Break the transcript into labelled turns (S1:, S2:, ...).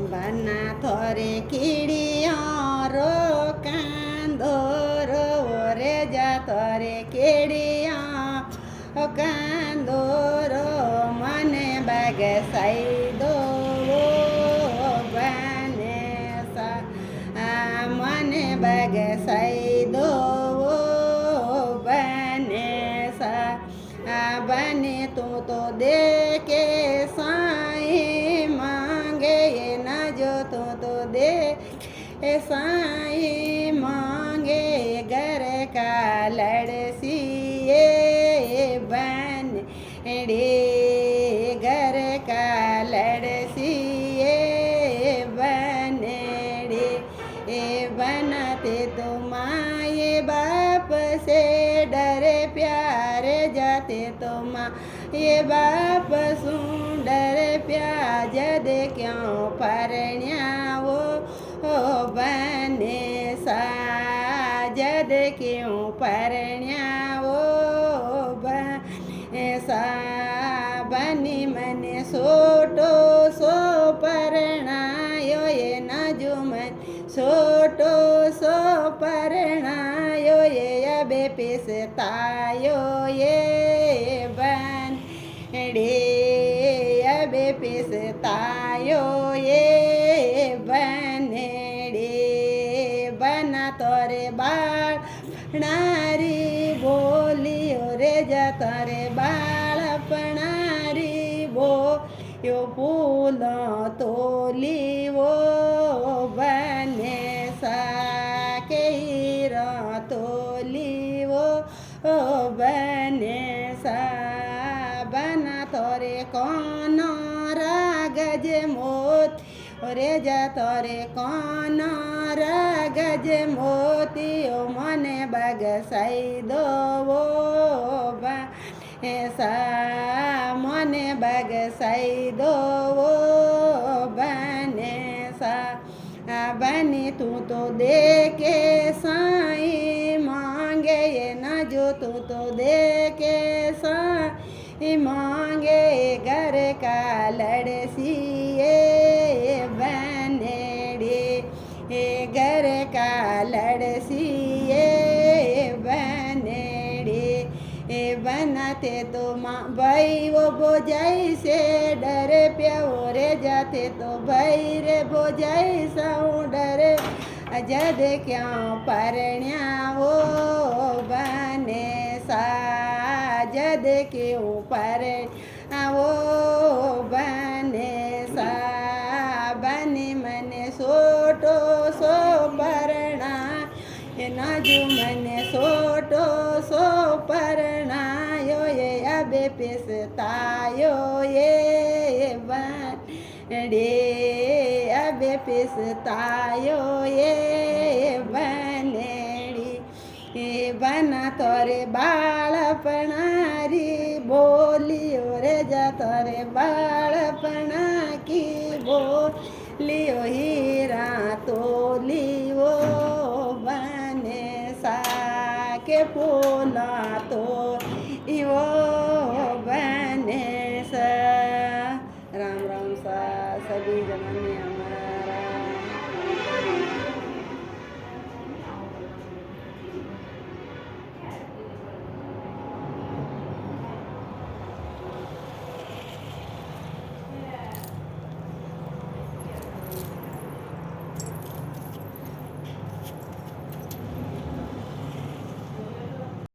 S1: बना थोरे कीड़िया रो कांदो रो रे जा थोरे कीड़िया कांदो रो मने बगसाई दो बने सा मने बगसाई दो बने सा बने तू तो दे के साई मांगे ये न जो तू तो दे साई मांगे घर का लड़सी ये बन रे घर का लड़सी ये बन रे ए बनते तुम ये बाप से डरे प्यारे जाते तुम ये बाप सुंदर प्याज दे क्यों परण्यावो बने साजद क्यों परण्यावो बने सा बनी मने सोटो सो परणायो ये नजुमन सोटो सो परणायो ये अबे पिसतायो ये बन रे अबे पिसतायो ये बने रे बना तोरे बाळ नारी बोलियो रे जा तोरे बाळपणारी यो फूल तोली वो बने सा के हीरा तोली वो बने सा बना तोरे कौन रागज मोत रे जा तोरे कौन रागज मोती ओ मने बगसाई दो वो सा मने बगसाई दो वो बने सा बनी तू तो दे के साई मांगे ये न जो तू तो दे के साई मांगे घर का लड़सी ये बने रे घर का लड़सी ये बने रे बनाते तो माँ भाई वो बोझाई से डरे प्योरे जाते तो भाई रे बोझाई साऊ डरे अजद क्या परण्या वो बने सा जद क्यों पर वो बने सा बने मने सोटो सो परना नाजू मने सोटो सो परणायो ये अबे पिसतायो ये बन रे अबे पिसतायो ये बनेड़ी बना तोरे बाळपणारी बोलियो रे जा तोरे बाळपणा की बोलियो हीरा तोलियो बने सा के फूला तो इवो